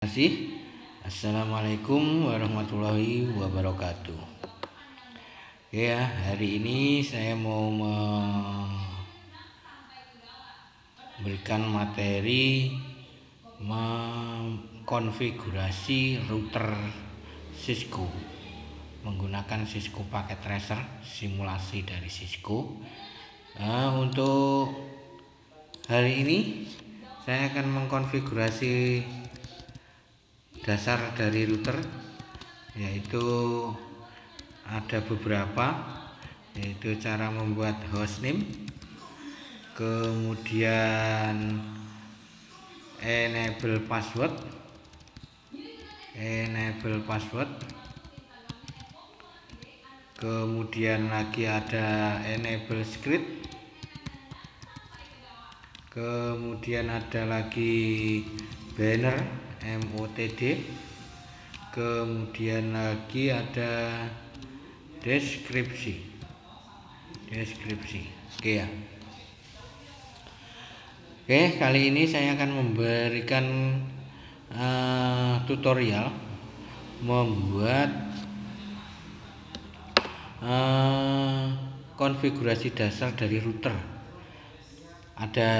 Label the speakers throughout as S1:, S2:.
S1: Kasih. Assalamualaikum warahmatullahi wabarakatuh. Ya, hari ini saya mau memberikan materi mengkonfigurasi router Cisco menggunakan Cisco Packet Tracer, simulasi dari Cisco. Untuk hari ini saya akan mengkonfigurasi dasar dari router, yaitu ada beberapa, yaitu cara membuat hostname, kemudian enable password, kemudian lagi ada enable script, kemudian ada lagi banner MOTD, kemudian lagi ada deskripsi. Oke ya. Oke, kali ini saya akan memberikan tutorial membuat konfigurasi dasar dari router. Ada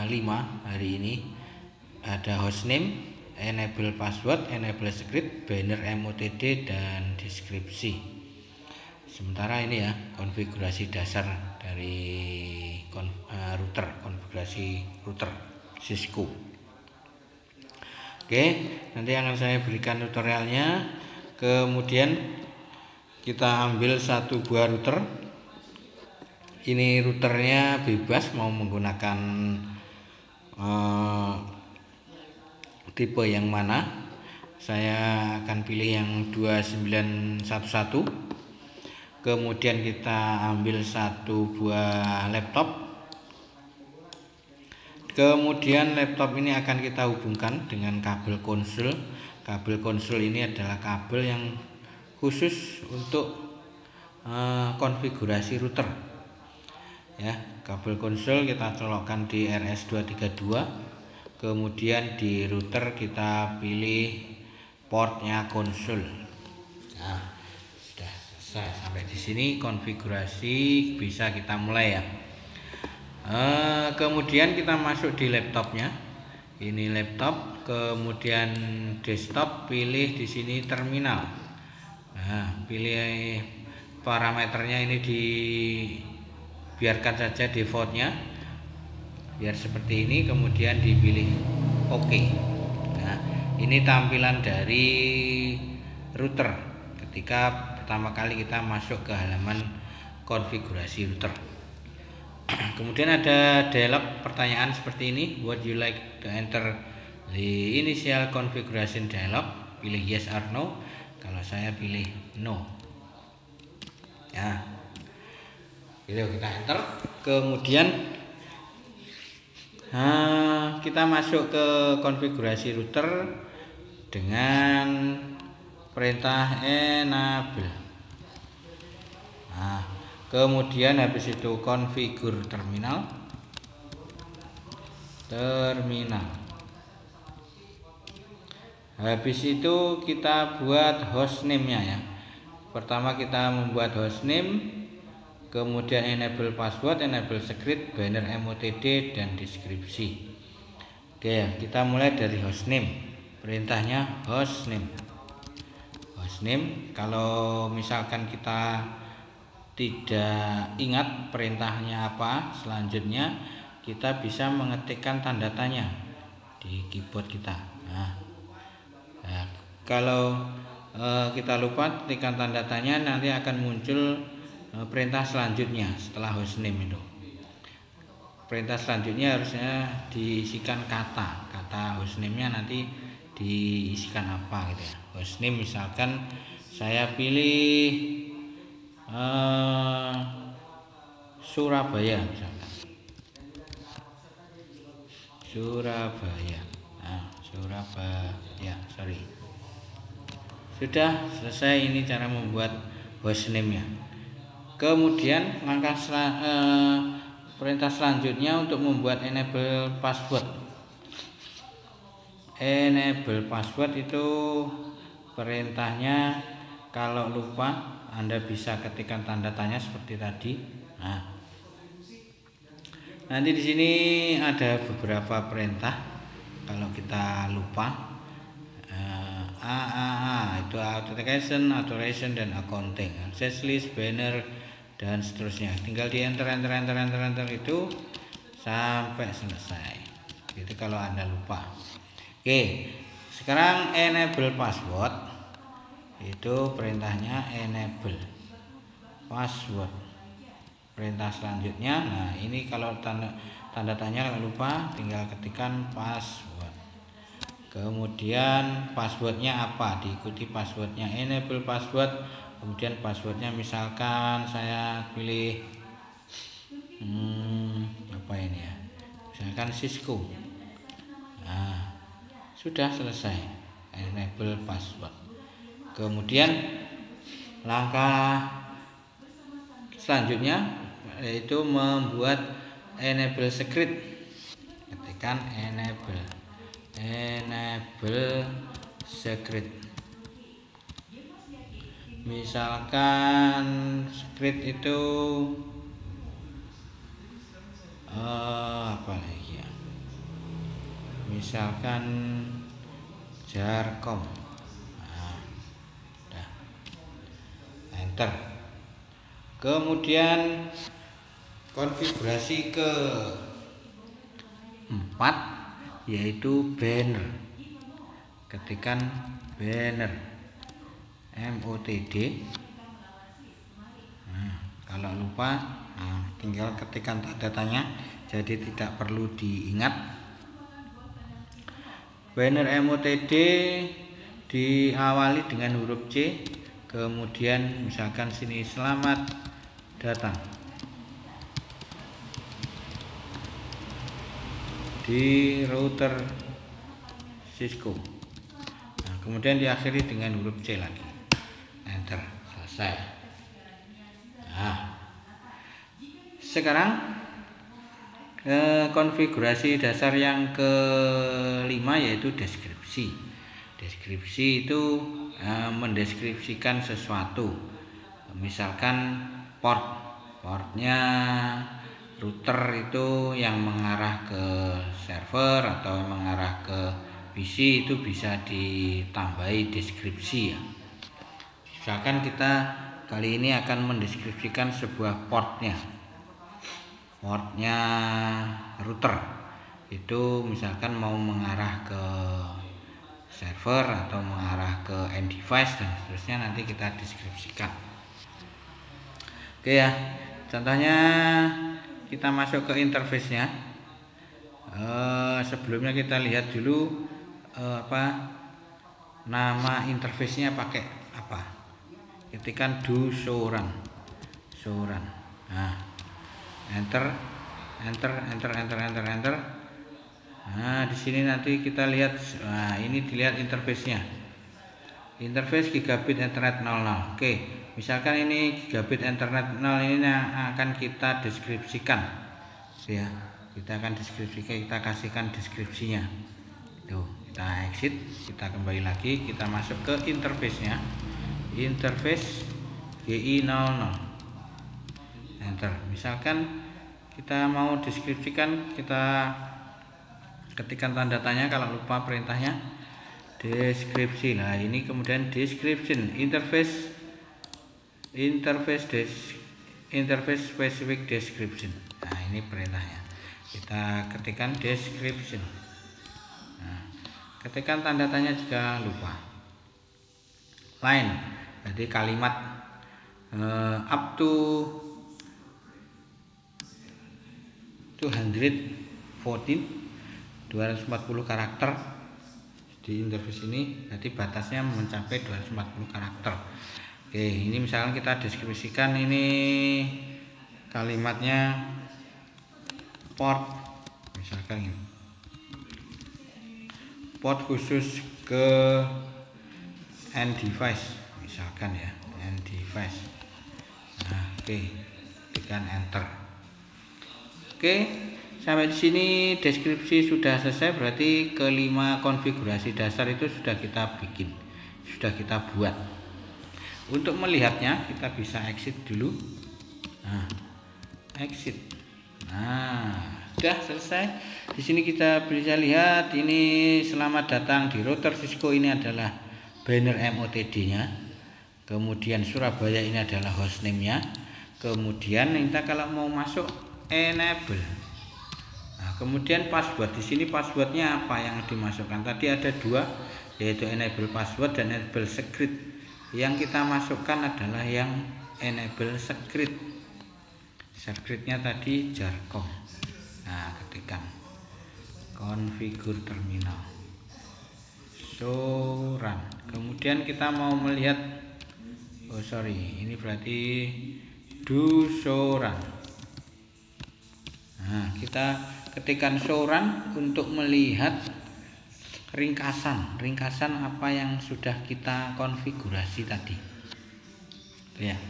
S1: 5 hari ini. Ada hostname, enable password, enable script, banner MOTD, dan deskripsi. Sementara ini ya konfigurasi dasar dari router, konfigurasi router Cisco. Oke, nanti akan saya berikan tutorialnya. Kemudian kita ambil satu buah router. Ini routernya bebas mau menggunakan tipe yang mana. Saya akan pilih yang 2911. Kemudian kita ambil satu buah laptop. Kemudian laptop ini akan kita hubungkan dengan kabel konsul. Kabel konsul ini adalah kabel yang khusus untuk konfigurasi router. Ya, kabel konsul kita colokkan di RS232. Kemudian di router kita pilih portnya konsul. Nah, sudah selesai. Sampai di sini konfigurasi bisa kita mulai ya. Kemudian kita masuk di laptopnya. Ini laptop, kemudian desktop, pilih di sini terminal. Nah, pilih parameternya ini dibiarkan saja defaultnya. Biar seperti ini, kemudian dipilih OK. Nah, ini tampilan dari router ketika pertama kali kita masuk ke halaman konfigurasi router. Kemudian ada dialog pertanyaan seperti ini, would you like to enter the initial configuration dialog? Pilih yes or no. Kalau saya pilih no. Ya, kita enter. Kemudian kita masuk ke konfigurasi router dengan perintah enable. Nah, kemudian habis itu konfigur terminal. Habis itu kita buat hostname-nya ya. Pertama kita membuat hostname, kemudian enable password, enable script, banner MOTD, dan deskripsi. Oke, kita mulai dari hostname. Perintahnya hostname. Kalau misalkan kita tidak ingat perintahnya apa, selanjutnya kita bisa mengetikkan tanda tanya di keyboard kita. Nah, kalau kita lupa ketikkan tanda tanya, nanti akan muncul perintah selanjutnya setelah hostname itu. Perintah selanjutnya harusnya diisikan kata hostname-nya, nanti diisikan apa gitu ya. Hostname misalkan saya pilih Surabaya misalkan. Surabaya. Nah, Surabaya, sorry. Sudah selesai, ini cara membuat hostname-nya. Kemudian langkah perintah selanjutnya untuk membuat enable password. enable password itu perintahnya, kalau lupa Anda bisa ketikkan tanda tanya seperti tadi. Nah, nanti di sini ada beberapa perintah kalau kita lupa. Itu authentication, authorization, dan accounting, access list, banner, dan seterusnya. Tinggal di enter itu sampai selesai. Itu kalau Anda lupa. Oke, sekarang enable password itu perintahnya enable password. Perintah selanjutnya, nah ini kalau tanda tanya kalau lupa tinggal ketikkan password. Kemudian passwordnya apa, diikuti passwordnya. Enable password, kemudian passwordnya misalkan saya pilih apa ini ya, misalkan Cisco. Nah, sudah selesai enable password. Kemudian langkah selanjutnya yaitu membuat enable secret. Ketikkan enable secret. Misalkan secret itu apa lagi ya, misalkan Jarkom. Nah, enter. Kemudian konfigurasi ke 4 yaitu banner. Ketikkan banner MOTD. Nah, kalau lupa tinggal ketikkan tanda tanya, jadi tidak perlu diingat. Banner MOTD diawali dengan huruf C, kemudian misalkan sini selamat datang di router Cisco. Nah, kemudian diakhiri dengan huruf C lagi. Enter, selesai. Nah, sekarang konfigurasi dasar yang kelima yaitu deskripsi. Deskripsi itu mendeskripsikan sesuatu. Misalkan portnya router itu yang mengarah ke server atau mengarah ke PC itu bisa ditambahi deskripsi ya. Misalkan kita kali ini akan mendeskripsikan sebuah portnya router itu, misalkan mau mengarah ke server atau mengarah ke end device dan seterusnya, nanti kita deskripsikan. Oke ya, contohnya kita masuk ke interface-nya. Sebelumnya kita lihat dulu nama interface-nya pakai apa. Ketikkan do show run. Nah, enter. Nah, di sini nanti kita lihat. Nah, ini dilihat interface-nya. Interface gigabit Ethernet 00. Oke. Misalkan ini gigabit Ethernet 0 ini yang akan kita deskripsikan, ya. Kita akan deskripsikan, kita kasihkan deskripsinya. Tuh, kita exit, kita kembali lagi, kita masuk ke interface-nya. Interface GI00. Enter. Misalkan kita mau deskripsikan, kita ketikkan tanda tanya kalau lupa perintahnya. Deskripsi. Nah, ini kemudian description interface specific description. Nah, ini perintahnya. Kita ketikkan description. Nah, ketikkan tanda tanya jika lupa. Line, jadi kalimat up to 240 karakter di interface ini. Jadi batasnya mencapai 240 karakter. Oke, ini misalkan kita deskripsikan ini kalimatnya port, misalkan ini port khusus ke end device, misalkan ya, end device. Nah, oke, tekan enter. Oke, sampai di sini deskripsi sudah selesai, berarti kelima konfigurasi dasar itu sudah kita bikin, sudah kita buat. Untuk melihatnya kita bisa exit dulu. Nah, exit. Nah, sudah selesai. Di sini kita bisa lihat ini selamat datang di router Cisco, ini adalah banner MOTD-nya. Kemudian Surabaya ini adalah hostname-nya. Kemudian kita kalau mau masuk enable. Nah, kemudian password, di sini passwordnya apa yang dimasukkan? Tadi ada dua, yaitu enable password dan enable secret. Yang kita masukkan adalah yang enable secret. Secretnya tadi jarkom. Nah, ketikkan configure terminal, show run. Kemudian kita mau melihat, ini berarti do show run. Nah, kita ketikkan show run untuk melihat ringkasan apa yang sudah kita konfigurasi tadi. Ya.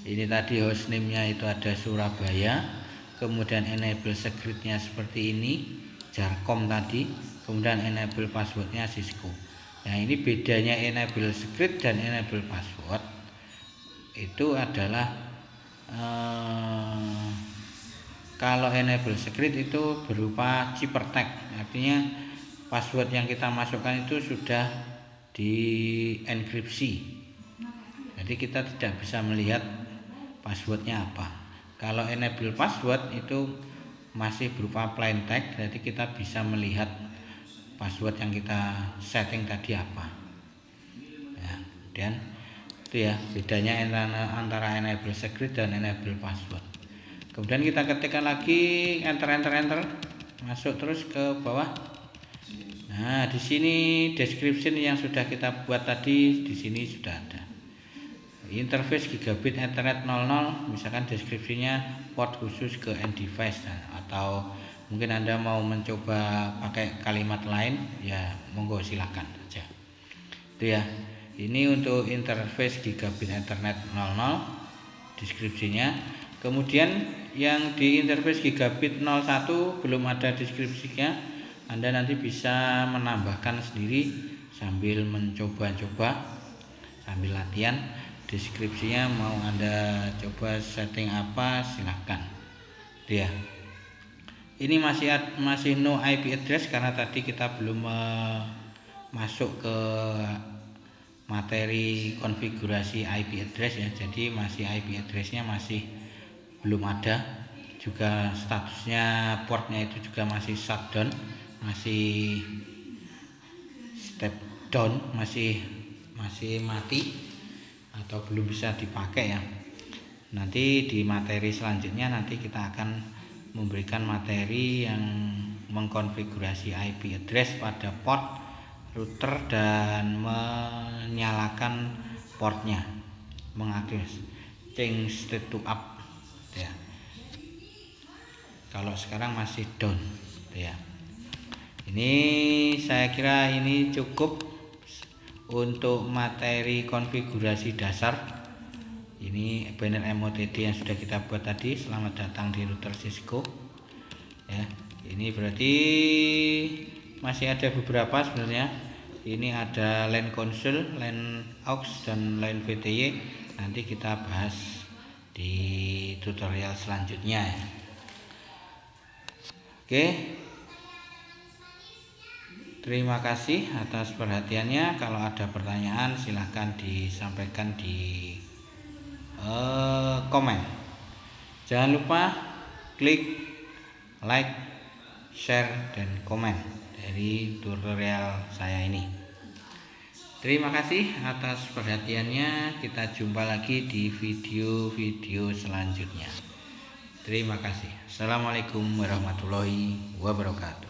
S1: Ini tadi hostname-nya itu ada Surabaya, kemudian enable secret-nya seperti ini, jarkom tadi, kemudian enable password-nya Cisco. Nah, ini bedanya enable secret dan enable password itu adalah kalau enable secret itu berupa ciphertext, artinya password yang kita masukkan itu sudah dienkripsi, jadi kita tidak bisa melihat passwordnya apa. Kalau enable password itu masih berupa plain text, jadi kita bisa melihat password yang kita setting tadi apa. Ya, kemudian itu ya bedanya antara enable secret dan enable password. Kemudian kita ketikkan lagi enter, masuk terus ke bawah. Nah, di sini description yang sudah kita buat tadi di sini sudah ada. Interface gigabit Ethernet 00, misalkan deskripsinya port khusus ke end device, atau mungkin Anda mau mencoba pakai kalimat lain, ya monggo silakan saja. Itu ya. Ini untuk interface gigabit Ethernet 00 deskripsinya. Kemudian yang di interface gigabit 01 belum ada deskripsinya, Anda nanti bisa menambahkan sendiri sambil mencoba-coba, sambil latihan. Deskripsinya mau Anda coba setting apa silahkan. Ya, ini masih no IP address karena tadi kita belum masuk ke materi konfigurasi IP address ya, jadi masih IP addressnya masih belum ada. Juga statusnya portnya itu juga masih shutdown, masih step down, masih mati atau belum bisa dipakai ya. Nanti di materi selanjutnya nanti kita akan memberikan materi yang mengkonfigurasi IP address pada port router dan menyalakan portnya, mengaktifkan change state to up ya. Kalau sekarang masih down ya. Ini saya kira ini cukup untuk materi konfigurasi dasar. Ini banner MOTD yang sudah kita buat tadi. Selamat datang di router Cisco ya. Ini berarti masih ada beberapa sebenarnya. Ini ada LAN console, LAN aux dan LAN VTY. Nanti kita bahas di tutorial selanjutnya ya. Oke. Terima kasih atas perhatiannya. Kalau ada pertanyaan silahkan disampaikan di komen. Jangan lupa klik like, share, dan komen dari tutorial saya ini. Terima kasih atas perhatiannya. Kita jumpa lagi di video-video selanjutnya. Terima kasih. Assalamualaikum warahmatullahi wabarakatuh.